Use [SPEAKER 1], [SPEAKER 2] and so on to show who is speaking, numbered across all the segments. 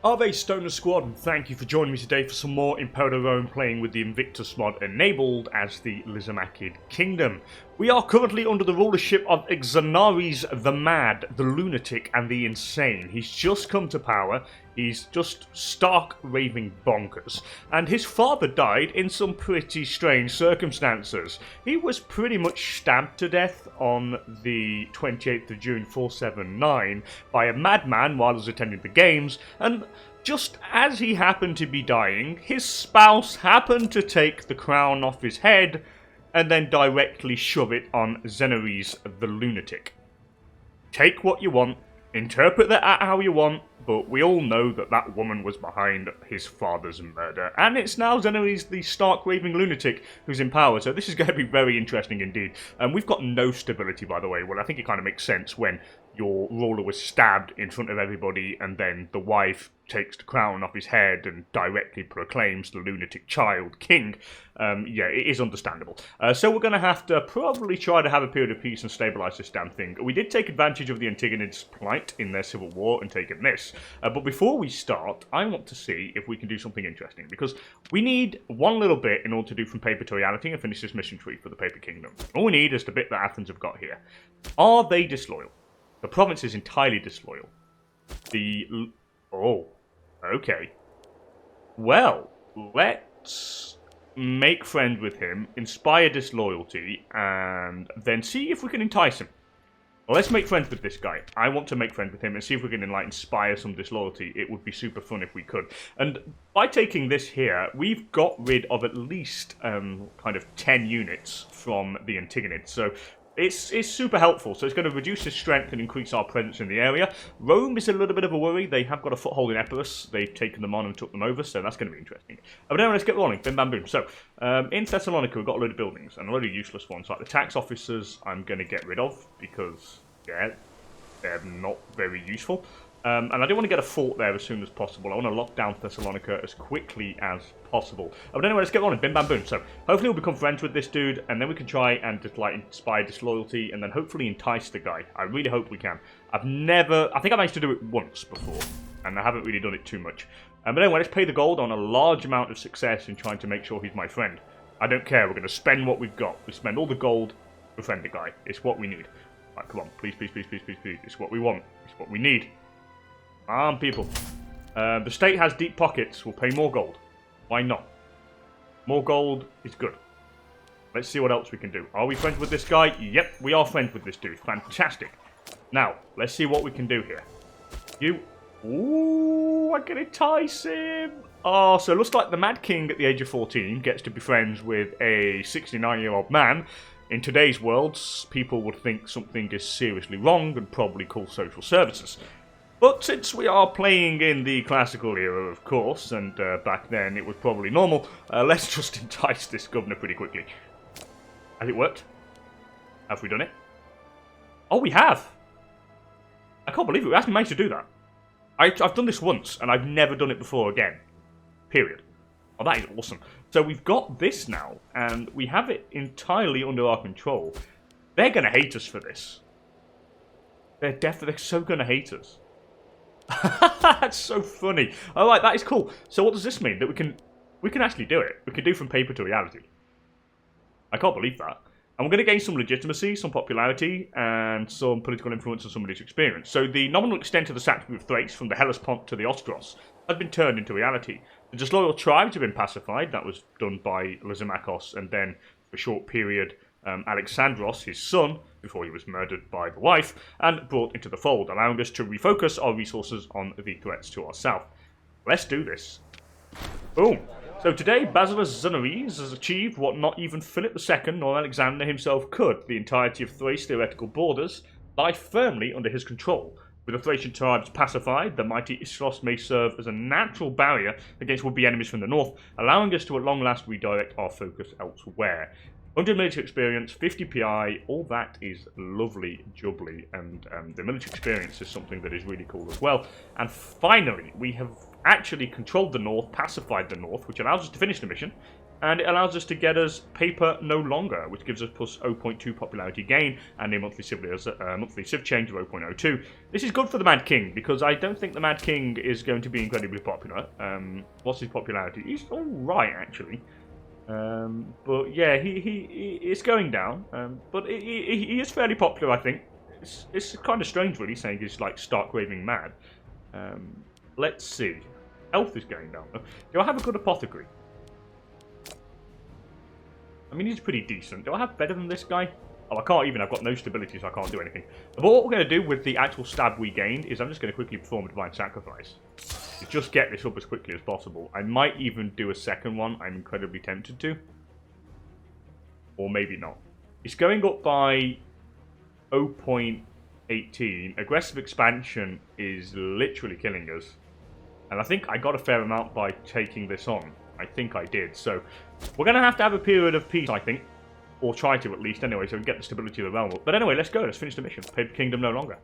[SPEAKER 1] Ave Stoner Squad, and thank you for joining me today for some more Imperator Rome playing with the INVICTUS mod enabled as the Lysimachid Kingdom. We are currently under the rulership of Xenares the Mad, the Lunatic, and the Insane. He's just come to power, he's just stark raving bonkers, and his father died in some pretty strange circumstances. He was pretty much stabbed to death on the 28th of June 479 by a madman while he was attending the games, and just as he happened to be dying, his spouse happened to take the crown off his head and then directly shove it on Xenares the Lunatic. Take what you want, interpret that how you want, but we all know that that woman was behind his father's murder, and it's now Xenares the stark raving lunatic who's in power, so this is going to be very interesting indeed. And we've got no stability, by the way. Well, I think it kind of makes sense when your ruler was stabbed in front of everybody and then the wife takes the crown off his head and directly proclaims the lunatic child king. Yeah, it is understandable. So we're going to have to probably try to have a period of peace and stabilise this damn thing. We did take advantage of the Antagonids' plight in their civil war and taken this. But before we start, I want to see if we can do something interesting, because we need one little bit in order to do from paper to reality and finish this mission tree for the Paper Kingdom. All we need is the bit that Athens have got here. Are they disloyal? The province is entirely disloyal. Oh, okay. Well, let's make friends with him, inspire disloyalty, and then see if we can entice him. Well, let's make friends with this guy. I want to make friends with him and see if we can inspire some disloyalty. It would be super fun if we could. And by taking this here, we've got rid of at least kind of 10 units from the Antagonids. So it's super helpful, so it's going to reduce his strength and increase our presence in the area. Rome is a little bit of a worry. They have got a foothold in Epirus. They've taken them on and took them over, so that's going to be interesting. But anyway, let's get rolling. Bim, bam, boom. So, in Thessalonica, we've got a load of buildings, and a load of useless ones. Like the tax officers, I'm going to get rid of, because, yeah, they're not very useful. And I do want to get a fort there as soon as possible. I want to lock down Thessalonica as quickly as possible. But anyway, let's get on. Bim, bam, boom. So, hopefully we'll become friends with this dude, and then we can try and just, like, inspire disloyalty, and then hopefully entice the guy. I really hope we can. I think I managed to do it once before, and I haven't really done it too much. But anyway, let's pay the gold on a large amount of success in trying to make sure he's my friend. I don't care. We're going to spend what we've got. We spend all the gold to befriend the guy. It's what we need. Right, come on. Please, please, please, please, please, please. It's what we want. It's what we need. People. The state has deep pockets. We'll pay more gold. Why not? More gold is good. Let's see what else we can do. Are we friends with this guy? Yep, we are friends with this dude. Fantastic. Now, let's see what we can do here. Ooh, I can entice him. Oh, so it looks like the Mad King at the age of 14 gets to be friends with a 69-year-old man. In today's world, people would think something is seriously wrong and probably call social services. But since we are playing in the classical era, of course, and back then it was probably normal, let's just entice this governor pretty quickly. Has it worked? Have we done it? Oh, we have! I can't believe it. We actually managed to do that. I've done this once, and I've never done it before again. Period. Oh, that is awesome. So we've got this now, and we have it entirely under our control. They're going to hate us for this. They're so going to hate us. That's so funny. Alright, that is cool. So what does this mean? That we can actually do it. We can do from paper to reality. I can't believe that. And we're going to gain some legitimacy, some popularity, and some political influence and somebody's experience. So the nominal extent of the sanctuary of Thrace, from the Hellespont to the Ostros, has been turned into reality. The disloyal tribes have been pacified. That was done by Lysimachos, and then for a short period Alexandros, his son, before he was murdered by the wife, and brought into the fold, allowing us to refocus our resources on the threats to our south. Let's do this. Boom. So today, Basileus Xenares has achieved what not even Philip II nor Alexander himself could. The entirety of Thrace's theoretical borders lie firmly under his control. With the Thracian tribes pacified, the mighty Isthros may serve as a natural barrier against would-be enemies from the north, allowing us to at long last redirect our focus elsewhere. 100 military experience, 50 PI, all that is lovely jubbly, and the military experience is something that is really cool as well. And finally, we have actually controlled the north, pacified the north, which allows us to finish the mission, And it allows us to get us paper no longer, which gives us plus 0.2 popularity gain and a monthly civ change of 0.02. This is good for the Mad King, because I don't think the Mad King is going to be incredibly popular. What's his popularity? He's alright, actually. But yeah, he is going down. But he is fairly popular, I think. It's kind of strange, really, saying he's like stark raving mad. Let's see. Health is going down. Do I have a good apothecary? I mean, he's pretty decent. Do I have better than this guy? Oh, I can't even. I've got no stability, so I can't do anything. But what we're going to do with the actual stab we gained is I'm just going to quickly perform a Divine Sacrifice. To just get this up as quickly as possible. I might even do a second one. I'm incredibly tempted to. Or maybe not. It's going up by 0.18. Aggressive expansion is literally killing us. And I think I got a fair amount by taking this on. I think I did. So we're going to have a period of peace, I think. Or try to, at least, anyway, so we can get the stability of the realm up. But anyway, let's go. Let's finish the mission. Paper Kingdom no longer.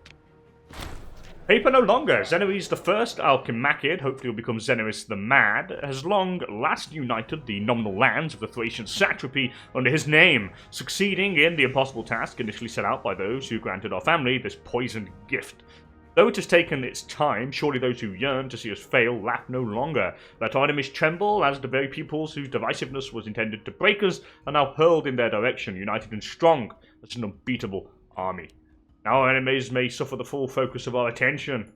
[SPEAKER 1] Paper no longer. Xenares the First, Alchemacid, hopefully will become Xenares the Mad, has long last united the nominal lands of the Thracian satrapy under his name, succeeding in the impossible task initially set out by those who granted our family this poisoned gift. Though it has taken its time, surely those who yearn to see us fail laugh no longer. Let our enemies tremble, as the very peoples whose divisiveness was intended to break us are now hurled in their direction, united and strong as an unbeatable army. Now our enemies may suffer the full focus of our attention.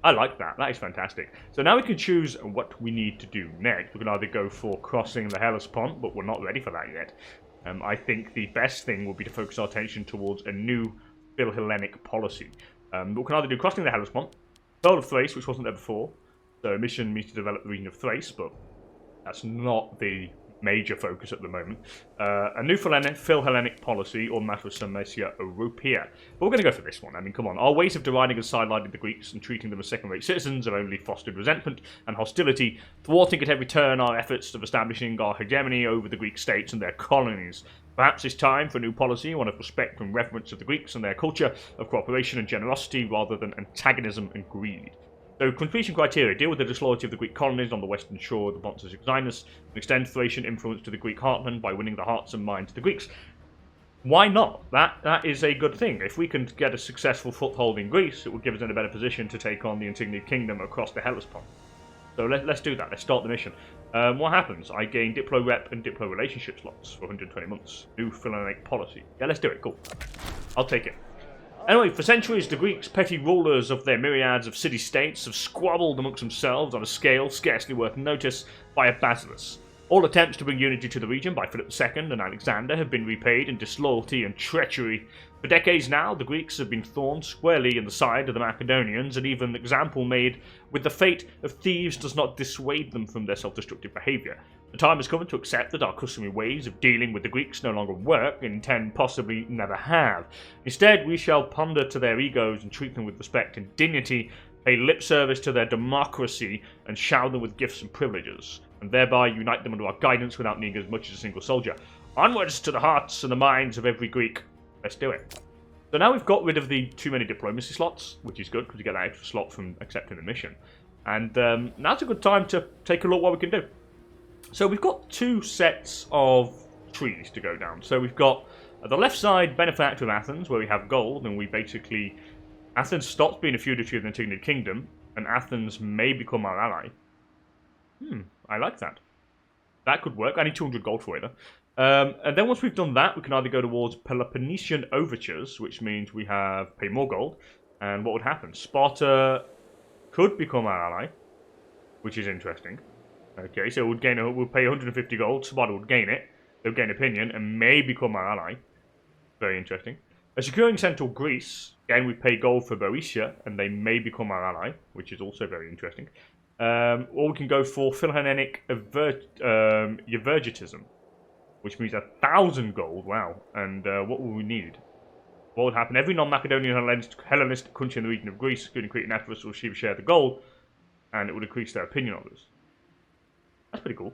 [SPEAKER 1] I like that. That is fantastic. So now we can choose what we need to do next. We can either go for crossing the Hellespont, but we're not ready for that yet. I think the best thing will be to focus our attention towards a new pro-Hellenic policy. We can either do crossing the Hellespont, Pearl of Thrace, which wasn't there before. So mission means to develop the region of Thrace, but that's not the major focus at the moment. A new Phil-Hellenic policy, or Matter Sarmatia Europea. But we're going to go for this one. I mean, come on. Our ways of deriding and sidelining the Greeks and treating them as second-rate citizens have only fostered resentment and hostility, thwarting at every turn our efforts of establishing our hegemony over the Greek states and their colonies. Perhaps it's time for a new policy, one of respect and reverence of the Greeks and their culture, of cooperation and generosity, rather than antagonism and greed. So, completion criteria. Deal with the disloyalty of the Greek colonies on the western shore of the Pontic Xenares, and extend Thracian influence to the Greek heartland by winning the hearts and minds of the Greeks. Why not? That is a good thing. If we can get a successful foothold in Greece, it will give us in a better position to take on the Insignied Kingdom across the Hellespont. So let's do that. Let's start the mission. What happens? I gain Diplo Rep and Diplo Relationship slots for 120 months. New Philhellenic policy. Yeah, let's do it. Cool. I'll take it. Anyway, for centuries, the Greeks, petty rulers of their myriads of city-states, have squabbled amongst themselves on a scale scarcely worth notice by a basileus. All attempts to bring unity to the region by Philip II and Alexander have been repaid in disloyalty and treachery. For decades now, the Greeks have been thorned squarely in the side of the Macedonians, and even example made with the fate of thieves does not dissuade them from their self-destructive behaviour. The time has come to accept that our customary ways of dealing with the Greeks no longer work, and 10 possibly never have. Instead, we shall ponder to their egos and treat them with respect and dignity, pay lip service to their democracy, and shower them with gifts and privileges, and thereby unite them under our guidance without needing as much as a single soldier. Onwards to the hearts and the minds of every Greek. Let's do it. So now we've got rid of the too many diplomacy slots, which is good because we get that extra slot from accepting the mission. And now's a good time to take a look what we can do. So we've got two sets of trees to go down. So we've got the left side, Benefactor of Athens, where we have gold, and we basically... Athens stops being a feudatory of the Insignied Kingdom, and Athens may become our ally. I like that. That could work. I need 200 gold for it, though. And then once we've done that, we can either go towards Peloponnesian Overtures, which means we have pay more gold. And what would happen? Sparta could become our ally, which is interesting. Okay, so we'll pay 150 gold. Sparta would gain it. They'll gain opinion and may become our ally. Very interesting. Securing Central Greece, again we pay gold for Boeotia, and they may become our ally, which is also very interesting. Or we can go for Philhellenic Evergetism, which means 1,000 gold. Wow. And what will we need? What would happen? Every non-Macedonian Hellenistic country in the region of Greece, including Crete and Epirus, will receive a share of the gold, and it would increase their opinion of us. That's pretty cool.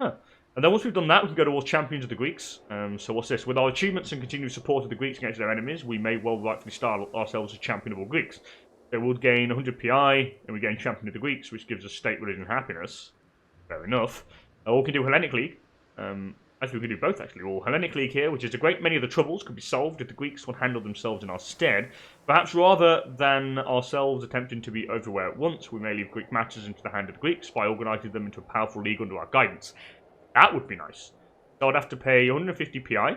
[SPEAKER 1] Huh. And then once we've done that, we can go towards Champions of the Greeks. So what's this? With our achievements and continued support of the Greeks against their enemies, we may well rightfully style ourselves as Champion of all Greeks. So we'll gain 100 PI, and we gain Champion of the Greeks, which gives us state, religion, and happiness. Fair enough. Or we can do Hellenic League. Actually, we can do both, actually. Or Hellenic League here, which is a great many of the troubles could be solved if the Greeks would handle themselves in our stead. Perhaps rather than ourselves attempting to be everywhere at once, we may leave Greek matters into the hand of the Greeks by organising them into a powerful league under our guidance. That would be nice. So I'd have to pay 150 PI,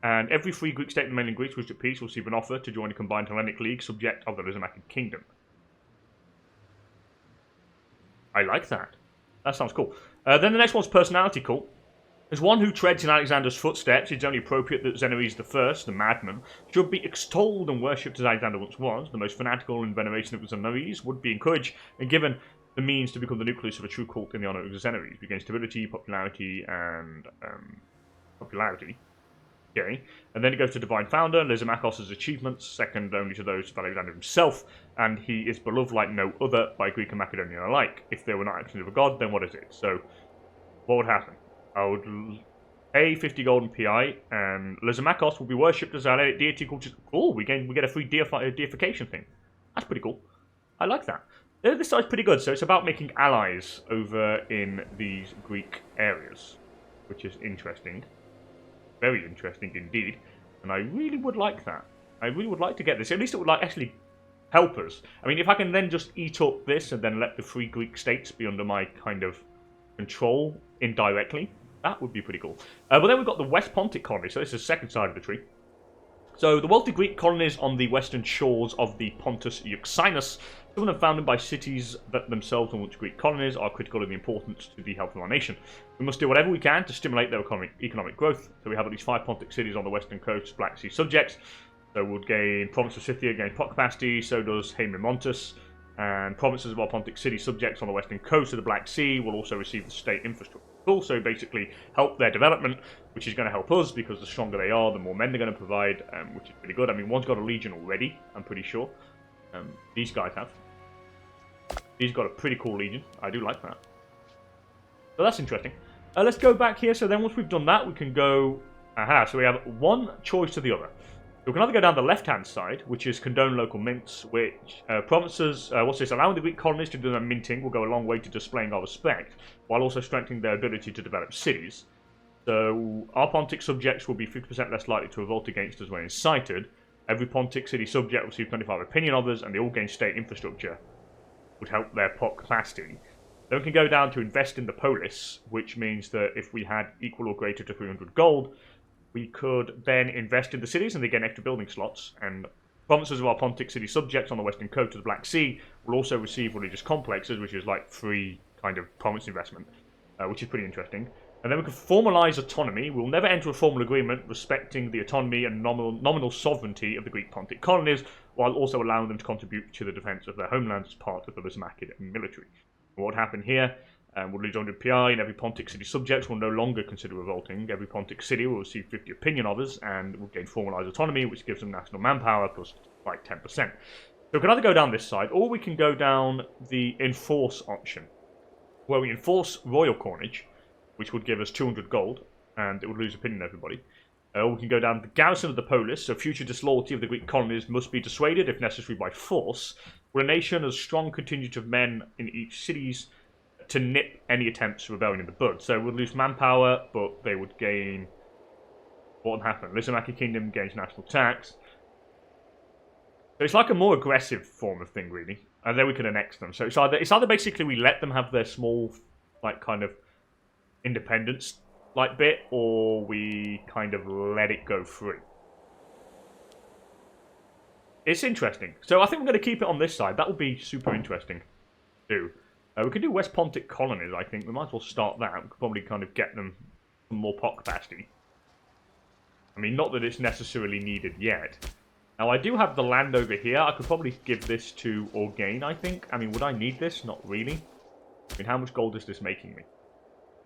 [SPEAKER 1] and every free Greek state in the mainland Greece which is at peace will receive an offer to join a combined Hellenic League subject of the Lysimachid Kingdom. I like that. That sounds cool. Then the next one's personality cult. As one who treads in Alexander's footsteps, it's only appropriate that Xenares I, the madman, should be extolled and worshipped as Alexander once was. The most fanatical in veneration of Xenares would be encouraged and given the means to become the nucleus of a true cult in the honour of Xenares. We gain stability, popularity, and popularity. Okay, and then it goes to Divine Founder, Lysimachos' achievements, second only to those of Alexander himself, and he is beloved like no other by Greek and Macedonian alike. If they were not actions of a god, then what is it? So, what would happen? I would pay 50 gold and PI, and Lysimachos will be worshipped as our deity called... Oh, we get a free deification thing. That's pretty cool. I like that. This side's pretty good, so it's about making allies over in these Greek areas, which is interesting. Very interesting indeed, and I really would like that. I really would like to get this. At least it would actually help us. I mean, if I can then just eat up this and then let the free Greek states be under my kind of control indirectly, that would be pretty cool. But then we've got the West Pontic colony, so this is the second side of the tree. So the wealthy Greek colonies on the western shores of the Pontus Euxinus, some of them founded by cities that themselves are once Greek colonies, are critical of the importance to the health of our nation. We must do whatever we can to stimulate their economic growth. So we have at least 5 Pontic cities on the western coast, Black Sea subjects. So we'll gain province of Scythia, gain pot capacity, so does Haemontus. And provinces of our Pontic city subjects on the western coast of the Black Sea will also receive the state infrastructure. Also basically help their development, which is going to help us because the stronger they are, the more men they're going to provide, which is pretty good. I mean, one's got a legion already, I'm pretty sure. These guys have. He's got a pretty cool legion. I do like that. So that's interesting. Let's go back here. So then once we've done that, we can go... Aha, so we have one choice to the other. We can either go down the left-hand side, which is condone local mints, which provinces, allowing the Greek colonies to do their minting will go a long way to displaying our respect, while also strengthening their ability to develop cities. So our Pontic subjects will be 50% less likely to revolt against us when incited. Every Pontic city subject will receive 25 opinion of us, and they all gain state infrastructure, would help their pot capacity. Then we can go down to invest in the polis, which means that if we had equal or greater to 300 gold, we could then invest in the cities and they get extra building slots. And provinces of our Pontic city subjects on the western coast of the Black Sea will also receive religious complexes, which is like free kind of province investment, which is pretty interesting. And then we can formalise autonomy. We'll never enter a formal agreement respecting the autonomy and nominal sovereignty of the Greek Pontic colonies, while also allowing them to contribute to the defence of their homelands as part of the Lysimachid military. And what happened here? We'll lose 100 PI, and every Pontic city subject will no longer consider revolting. Every Pontic city will receive 50 opinion of us, and will gain formalised autonomy, which gives them national manpower plus like 10%. So we can either go down this side, or we can go down the enforce option, where we enforce royal coinage, which would give us 200 gold, and it would lose opinion on everybody. We can go down the garrison of the polis, so future disloyalty of the Greek colonies must be dissuaded, if necessary, by force. Coronation has strong contingent of men in each cities to nip any attempts of rebellion in the bud. So we'll lose manpower, but they would gain... What would happen? Lysimachid Kingdom gains national tax. So it's like a more aggressive form of thing, really. And then we can annex them. So it's either basically we let them have their small, like, kind of independence like bit, or we kind of let it go through. It's interesting. So I think we're going to keep it on this side. That would be super interesting too. We could do West Pontic colonies, I think. We might as well start that. We could probably kind of get them some more pot capacity. I mean, not that it's necessarily needed yet. Now, I do have the land over here. I could probably give this to Orgain, I think. I mean, would I need this? Not really. I mean, how much gold is this making me?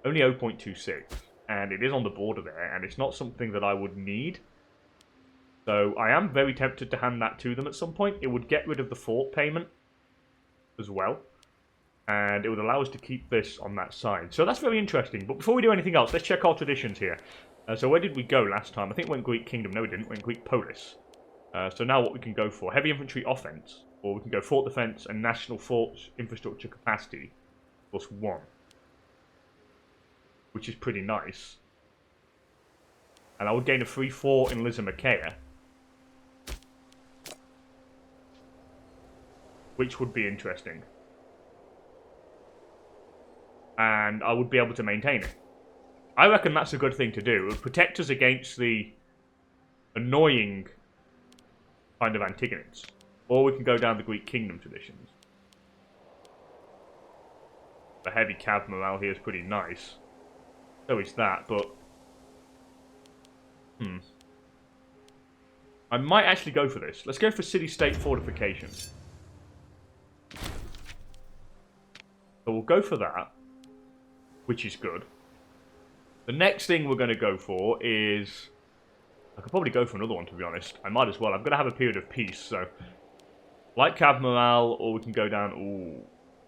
[SPEAKER 1] Only 0.26. And it is on the border there, and it's not something that I would need. So I am very tempted to hand that to them at some point. It would get rid of the fort payment as well. And it would allow us to keep this on that side. So that's very interesting. But before we do anything else, let's check our traditions here. So where did we go last time? I think we went Greek Kingdom. No, we didn't. We went Greek Polis. So now what we can go for. Heavy infantry offense. Or we can go fort defense and national forts infrastructure capacity. +1. which is pretty nice. And I would gain a free 4 in Lysimachea, which would be interesting. And I would be able to maintain it. I reckon that's a good thing to do. It would protect us against the annoying kind of Antigonids. Or we can go down the Greek Kingdom traditions. The heavy cav morale here is pretty nice. So is that, but... I might actually go for this. Let's go for city-state fortifications. So we'll go for that, which is good. The next thing we're going to go for is... I could probably go for another one, to be honest. I might as well. I'm going to have a period of peace, so... Light cav morale, or we can go down... Ooh,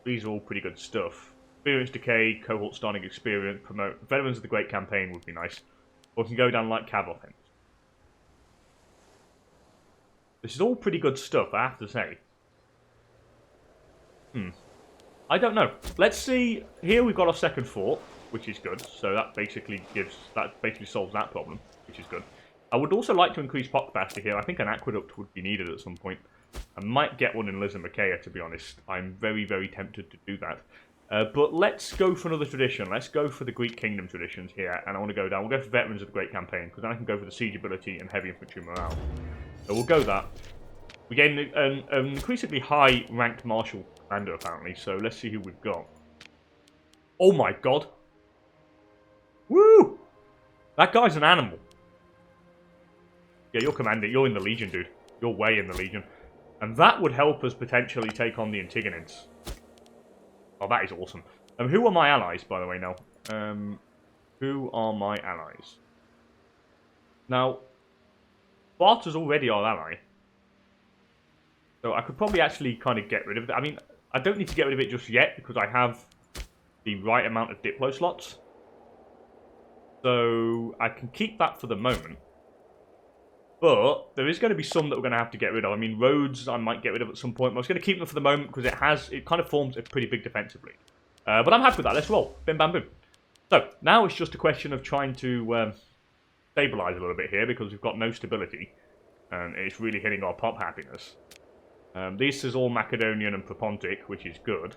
[SPEAKER 1] these are all pretty good stuff. Experience decay, cohort starting experience, promote... Veterans of the Great Campaign would be nice. Or we can go down light cav offense. This is all pretty good stuff, I have to say. I don't know. Let's see. Here we've got our second fort, which is good. So that basically solves that problem, which is good. I would also like to increase pot capacity here. I think an aqueduct would be needed at some point. I might get one in Lysimachea, to be honest. I'm very, very tempted to do that. But let's go for another tradition. Let's go for the Greek Kingdom traditions here. And I want to go down. We'll go for Veterans of the Great Campaign, because then I can go for the siege ability and heavy infantry morale. So we'll go that. We gain an increasingly high ranked martial commander, apparently. So let's see who we've got. Oh my god. Woo! That guy's an animal. Yeah, you're commander. You're in the Legion, dude. You're way in the Legion. And that would help us potentially take on the Antigonids. Oh, that is awesome. Who are my allies, by the way, now? Who are my allies? Now, Sparta's already our ally. So I could probably actually kind of get rid of it. I mean, I don't need to get rid of it just yet, because I have the right amount of Diplo slots. So I can keep that for the moment. But there is going to be some that we're going to have to get rid of. I mean, roads I might get rid of at some point. But I was going to keep them for the moment because it kind of forms a pretty big defensively. But I'm happy with that. Let's roll. Bim, bam, boom. So now it's just a question of trying to stabilize a little bit here because we've got no stability. And it's really hitting our pop happiness. This is all Macedonian and pro-Pontic, which is good.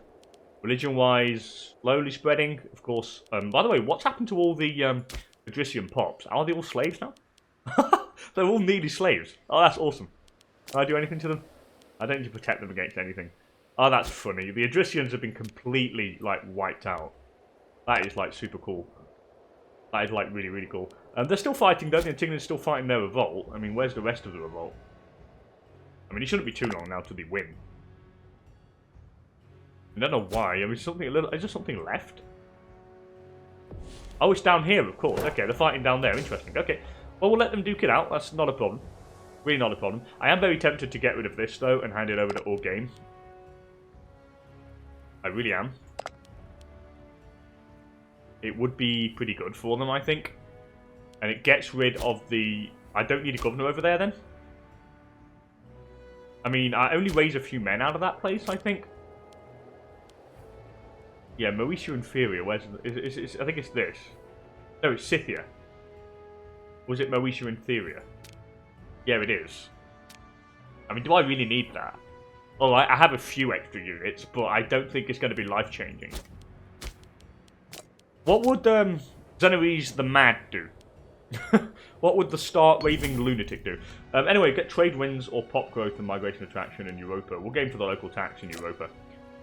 [SPEAKER 1] Religion-wise, slowly spreading, of course. By the way, what's happened to all the Adrician pops? Are they all slaves now? They're all needy slaves. Oh, that's awesome. Can I do anything to them? I don't need to protect them against anything. Oh, that's funny. The Adricians have been completely, like, wiped out. That is, like, super cool. That is, like, really, really cool. They're still fighting, though. The Antigonids still fighting their revolt. I mean, where's the rest of the revolt? I mean, it shouldn't be too long now till they win. I don't know why. I mean, is there something left? Oh, it's down here, of course. Okay, they're fighting down there. Interesting. Okay. Well, we'll let them duke it out. That's not a problem. Really not a problem. I am very tempted to get rid of this, though, and hand it over to All Game. I really am. It would be pretty good for them, I think. And it gets rid of the... I don't need a governor over there, then. I mean, I only raise a few men out of that place, I think. Yeah, Moesia Inferior. Where's... I think it's this. No, it's Scythia. Was it Moesia Inferior? Yeah, it is. I mean, do I really need that? Well, I have a few extra units, but I don't think it's going to be life-changing. What would Xenares the Mad do? What would the Start Raving Lunatic do? Anyway, get trade wins or pop growth and migration attraction in Europa. We'll gain for the local tax in Europa.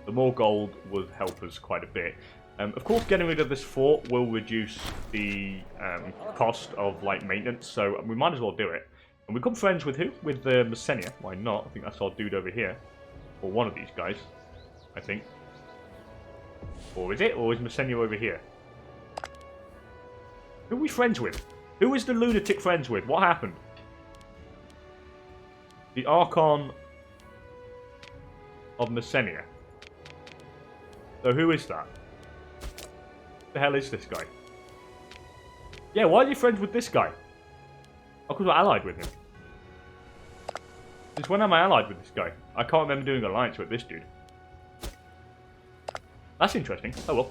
[SPEAKER 1] The more gold would help us quite a bit. Of course, getting rid of this fort will reduce the cost of like maintenance, so we might as well do it. And we become friends with who? With Messenia. Why not? I think that's our dude over here. Or one of these guys, I think. Or is it? Or is Messenia over here? Who are we friends with? Who is the lunatic friends with? What happened? The Archon of Messenia. So who is that? What the hell is this guy? Yeah, why are you friends with this guy? Oh, because we're allied with him. Since when am I allied with this guy? I can't remember doing an alliance with this dude. That's interesting. Oh well.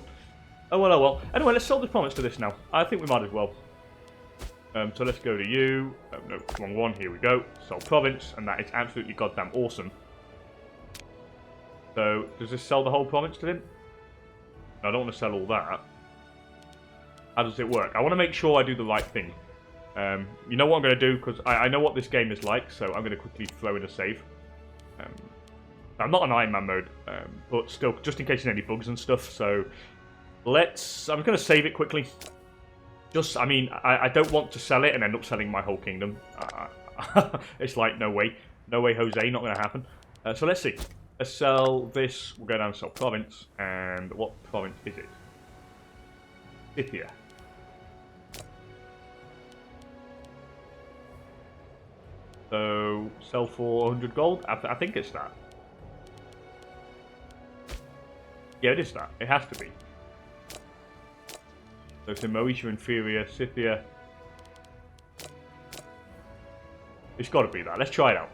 [SPEAKER 1] Oh well, oh well. Anyway, let's sell this province to this now. I think we might as well. So let's go to you. Oh, no, wrong one. Here we go. Sell province, and that is absolutely goddamn awesome. So, does this sell the whole province to him? No, I don't want to sell all that. How does it work? I want to make sure I do the right thing. You know what I'm going to do? Because I know what this game is like, so I'm going to quickly throw in a save. I'm not on Iron Man mode, but still, just in case there's any bugs and stuff, so let's... I'm going to save it quickly. Just, I mean, I don't want to sell it and end up selling my whole kingdom. It's like, no way. No way, Jose, not going to happen. So let's see. Let's sell this. We'll go down and sell province. And what province is it? Scythia. So, sell for 100 gold? I think it's that. Yeah, it is that. It has to be. So it's in Moesia Inferior, Scythia. It's got to be that. Let's try it out.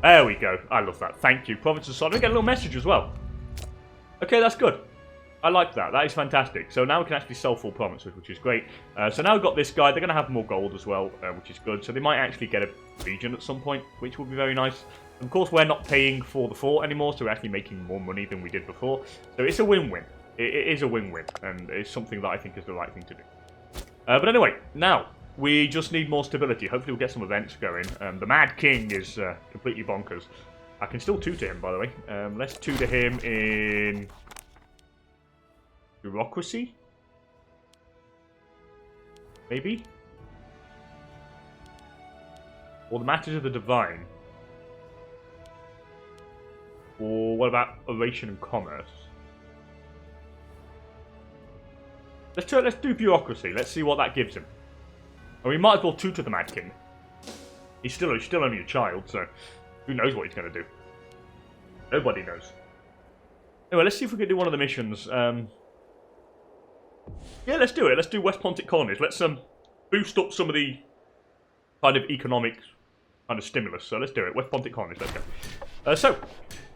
[SPEAKER 1] There we go. I love that. Thank you. Province of Sodom. We get a little message as well. Okay, that's good. I like that. That is fantastic. So now we can actually sell full provinces, which is great. So now we've got this guy. They're going to have more gold as well, which is good. So they might actually get a region at some point, which would be very nice. And of course, we're not paying for the fort anymore, so we're actually making more money than we did before. So it's a win-win. It is a win-win, and it's something that I think is the right thing to do. But anyway, now, we just need more stability. Hopefully we'll get some events going. The Mad King is completely bonkers. I can still tutor him, by the way. Let's tutor him in... bureaucracy? Maybe? Or the matters of the divine? Or what about oration and commerce? Let's do bureaucracy. Let's see what that gives him. And we might as well tutor the Mad King. He's still only a child, so who knows what he's going to do? Nobody knows. Anyway, let's see if we can do one of the missions. Yeah, let's do it. Let's do West Pontic colonies. Let's boost up some of the kind of economic kind of stimulus. So let's do it. West Pontic colonies. Let's go. So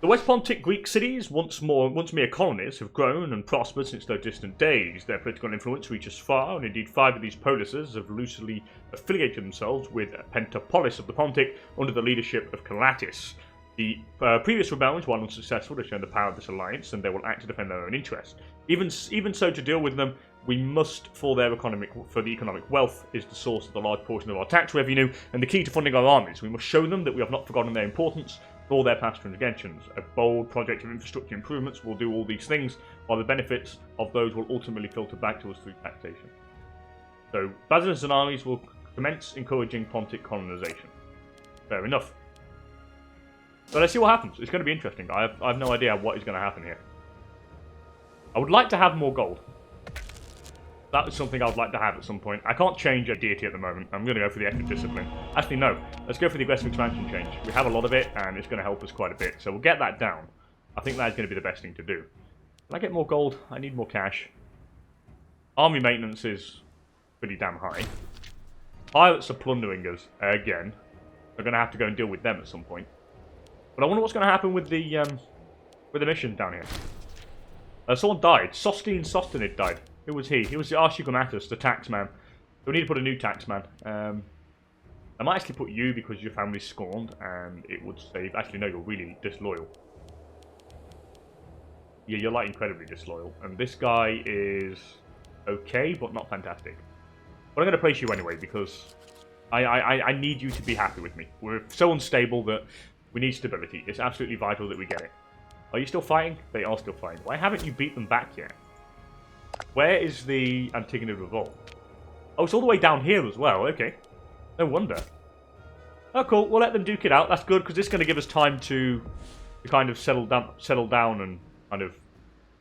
[SPEAKER 1] the West Pontic Greek cities, once mere colonies, have grown and prospered since those distant days. Their political influence reaches far, and indeed 5 of these polises have loosely affiliated themselves with Pentapolis of the Pontic under the leadership of Calatis. The previous rebellions, while unsuccessful, have shown the power of this alliance, and they will act to defend their own interests. Even so, to deal with them, we must, for the economic wealth is the source of the large portion of our tax revenue, and the key to funding our armies. We must show them that we have not forgotten their importance for all their past transgressions. A bold project of infrastructure improvements will do all these things, while the benefits of those will ultimately filter back to us through taxation. So, Basilisk and armies will commence encouraging Pontic colonization. Fair enough. So let's see what happens. It's going to be interesting. I have no idea what is going to happen here. I would like to have more gold. That is something I would like to have at some point. I can't change a deity at the moment. I'm going to go for the Ectic Discipline. Actually, no. Let's go for the Aggressive Expansion change. We have a lot of it, and it's going to help us quite a bit. So we'll get that down. I think that is going to be the best thing to do. Can I get more gold? I need more cash. Army maintenance is pretty damn high. Pirates are plundering us again. We're going to have to go and deal with them at some point. But I wonder what's going to happen with the mission down here. Someone died. Sostenid died. Who was he? He was the Archigrammatus, the taxman. So we need to put a new taxman. I might actually put you because your family's scorned and it would save... Actually, no, you're really disloyal. Yeah, you're like incredibly disloyal. And this guy is okay, but not fantastic. But I'm going to place you anyway because I need you to be happy with me. We're so unstable that we need stability. It's absolutely vital that we get it. Are you still fighting? They are still fighting. Why haven't you beat them back yet? Where is the Antigone revolt? Oh, it's all the way down here as well. Okay. No wonder. Oh, cool. We'll let them duke it out. That's good, because this is going to give us time to kind of settle down and kind of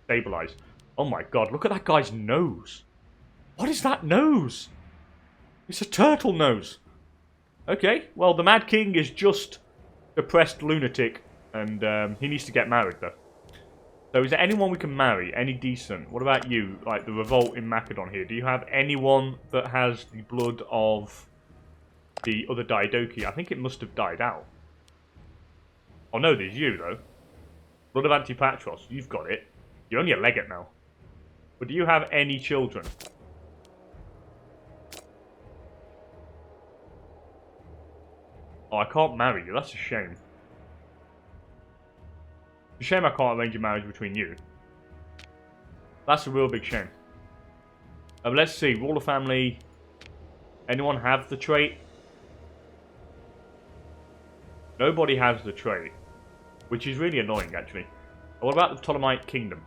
[SPEAKER 1] stabilize. Oh my god, look at that guy's nose. What is that nose? It's a turtle nose. Okay, well, the Mad King is just depressed lunatic, and he needs to get married, though. So is there anyone we can marry? Any decent? What about you? Like the revolt in Macedon here. Do you have anyone that has the blood of the other Diadochi? I think it must have died out. Oh no, there's you though. Blood of Antipatros, you've got it. You're only a legate now. But do you have any children? Oh, I can't marry you. That's a shame. It's a shame I can't arrange a marriage between you. That's a real big shame. Let's see. Ruler family. Anyone have the trait? Nobody has the trait. Which is really annoying, actually. What about the Ptolemaic Kingdom?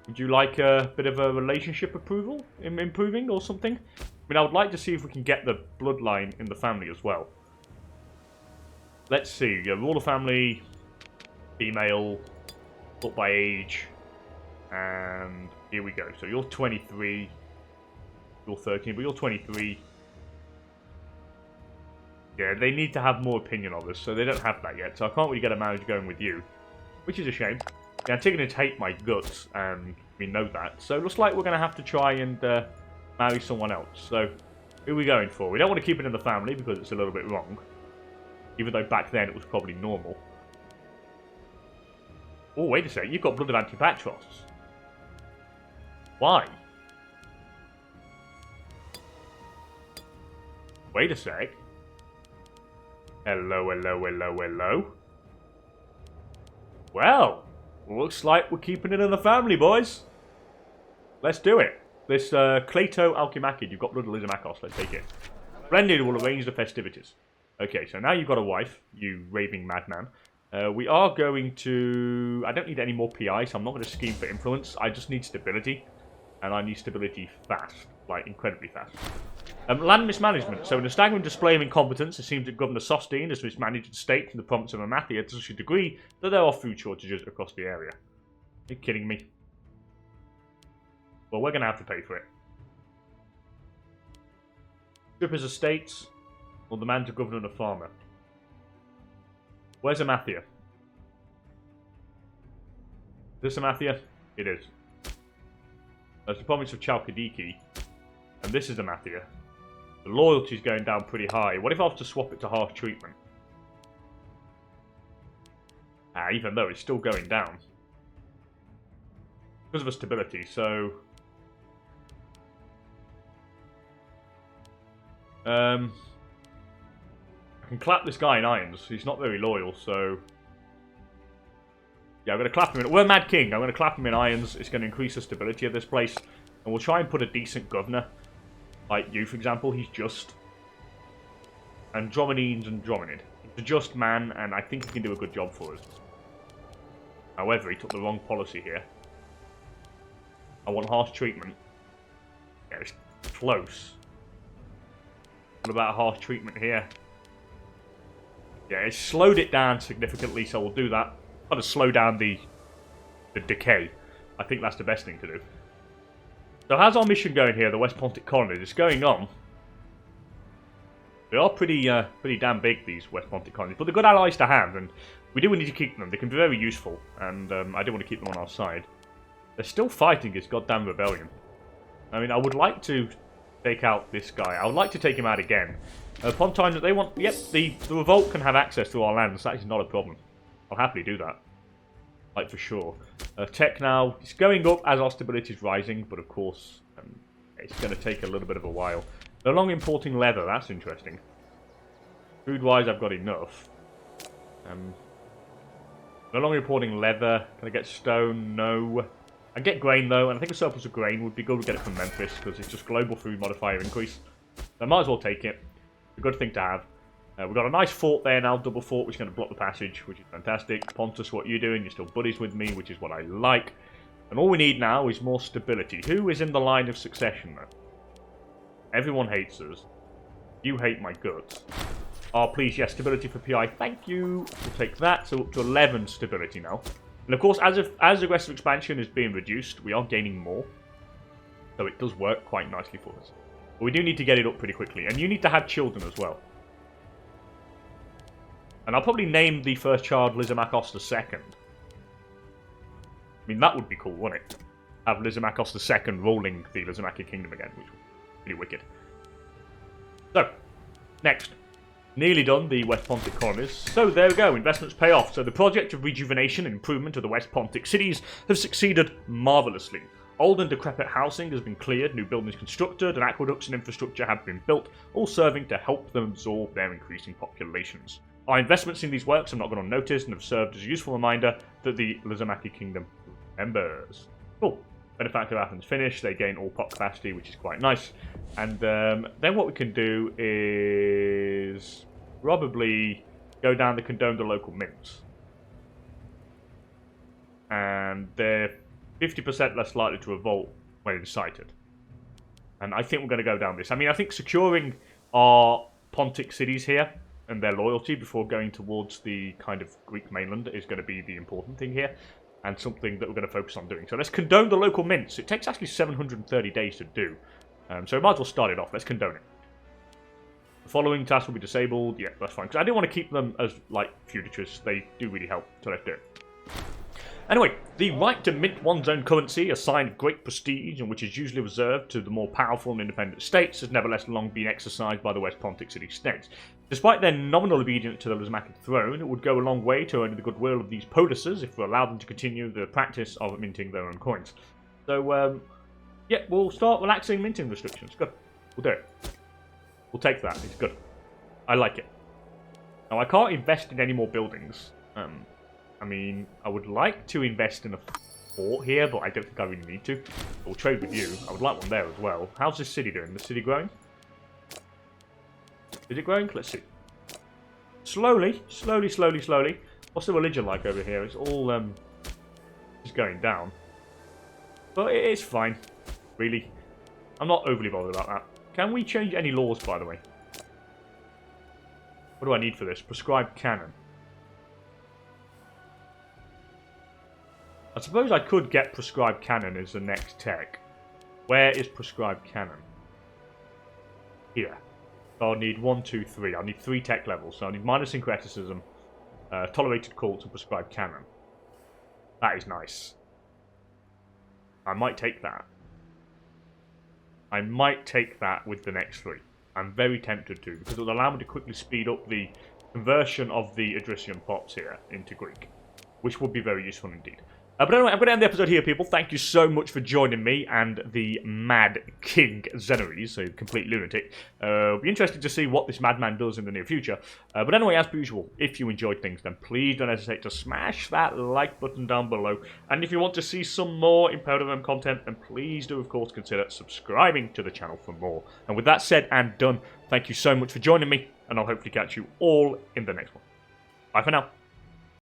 [SPEAKER 1] Would you like a bit of a relationship improving or something? I mean, I would like to see if we can get the bloodline in the family as well. Let's see. Your ruler family, female, put by age, and here we go. So you're 23, you're 13, but you're 23. Yeah, they need to have more opinion of us, so they don't have that yet. So I can't really get a marriage going with you, which is a shame. The Antigonids hate my guts, and we know that. So it looks like we're going to have to try and marry someone else. So who are we going for? We don't want to keep it in the family because it's a little bit wrong. Even though back then it was probably normal. Oh, wait a sec. You've got Blood of Antipatros. Why? Wait a sec. Hello, hello, hello, hello. Well, looks like we're keeping it in the family, boys. Let's do it. This Cleito Alchimachid, you've got Blood of Lysimachos. Let's take it. Splendid, we'll arrange the festivities. Okay, so now you've got a wife, you raving madman. We are going to... I don't need any more PI, so I'm not going to scheme for influence. I just need stability. And I need stability fast. Like, incredibly fast. Land mismanagement. So in a staggering display of incompetence, it seems that Governor Sostine has mismanaged the state from the province of Amathia to such a degree that there are food shortages across the area. Are you kidding me? Well, we're going to have to pay for it. Stripper's estates, or the man to govern a farmer. Where's Amathia? Is this Amathia? It is. That's the province of Chalkidiki. And this is Amathia. The loyalty's going down pretty high. What if I was to swap it to harsh treatment? Even though it's still going down. Because of the stability, so... I can clap this guy in irons. He's not very loyal, so... Yeah, I'm going to clap him in... We're Mad King. I'm going to clap him in irons. It's going to increase the stability of this place. And we'll try and put a decent governor. Like you, for example. He's just. Andromedines Andromenid. He's a just man, and I think he can do a good job for us. However, he took the wrong policy here. I want harsh treatment. Yeah, it's close. What about harsh treatment here? Yeah, it's slowed it down significantly, so we'll do that. Got to slow down the decay. I think that's the best thing to do. So how's our mission going here, the West Pontic colonies? It's going on. They are pretty damn big, these West Pontic colonies, but they're good allies to have, and we do need to keep them. They can be very useful, and I do want to keep them on our side. They're still fighting this goddamn rebellion. I mean, I would like to take out this guy. I would like to take him out again. Upon time that they want... Yep, the revolt can have access to our lands. That is not a problem. I'll happily do that. Like, for sure. Tech now, it's going up as our stability is rising, but of course, it's going to take a little bit of a while. No longer importing leather, that's interesting. Food-wise, I've got enough. No longer importing leather. Can I get stone? No. I get grain, though, and I think a surplus of grain would be good to get it from Memphis, because it's just global food modifier increase. So I might as well take it. It's a good thing to have. We've got a nice fort there now, double fort, which is going to block the passage, which is fantastic. Pontus, what are you doing? You're still buddies with me, which is what I like. And all we need now is more stability. Who is in the line of succession, though? Everyone hates us. You hate my guts. Oh, please, yes, stability for PI. Thank you. We'll take that. So up to 11 stability now. And of course, as aggressive expansion is being reduced, we are gaining more. So it does work quite nicely for us. But we do need to get it up pretty quickly. And you need to have children as well. And I'll probably name the first child Lysimachos II. I mean, that would be cool, wouldn't it? Have Lysimachos II ruling the Lysimachid kingdom again, which would be pretty wicked. So, next. Nearly done, the West Pontic colonies. So there we go, investments pay off. So the project of rejuvenation and improvement of the West Pontic cities have succeeded marvellously. Old and decrepit housing has been cleared, new buildings constructed, and aqueducts and infrastructure have been built, all serving to help them absorb their increasing populations. Our investments in these works have not gone unnoticed and have served as a useful reminder that the Lysimachie Kingdom remembers. Cool. Benefactor Athens finished, they gain all pop capacity, which is quite nice. And then what we can do is probably go down to condone the local mints. And they're 50% less likely to revolt when incited. And I think we're going to go down this. I mean, I think securing our Pontic cities here and their loyalty before going towards the kind of Greek mainland is going to be the important thing here. And something that we're going to focus on doing. So let's condone the local mints. It takes actually 730 days to do. So we might as well start it off. Let's condone it. The following tasks will be disabled. Yeah, that's fine. Because I didn't want to keep them as, like, feudatories. They do really help. So let's do it. Anyway, the right to mint one's own currency, a sign of great prestige and which is usually reserved to the more powerful and independent states, has nevertheless long been exercised by the West Pontic city-states. Despite their nominal obedience to the Lysimachid throne, it would go a long way to earning the goodwill of these polises if we allowed them to continue the practice of minting their own coins. So, yeah, we'll start relaxing minting restrictions. Good. We'll do it. We'll take that. It's good. I like it. Now, I can't invest in any more buildings. I mean, I would like to invest in a fort here, but I don't think I really need to. We'll trade with you. I would like one there as well. How's this city doing? The city growing? Is it growing? Let's see. Slowly. What's the religion like over here? It's all, just going down. But it's fine. Really. I'm not overly bothered about that. Can we change any laws, by the way? What do I need for this? Prescribed canon. I suppose I could get prescribed canon as the next tech. Where is prescribed canon? Here. So I'll need 1, 2, 3. I'll need 3 tech levels. So I need minor syncreticism, tolerated cults, and prescribed canon. That is nice. I might take that. I might take that with the next 3. I'm very tempted to, because it will allow me to quickly speed up the conversion of the Adrician pops here into Greek, which would be very useful indeed. But anyway, I'm going to end the episode here, people. Thank you so much for joining me and the Mad King Xenares, so complete lunatic. It'll be interesting to see what this madman does in the near future. But anyway, as per usual, if you enjoyed things, then please don't hesitate to smash that like button down below. And if you want to see some more Imperator Rome content, then please do, of course, consider subscribing to the channel for more. And with that said and done, thank you so much for joining me, and I'll hopefully catch you all in the next one. Bye for now.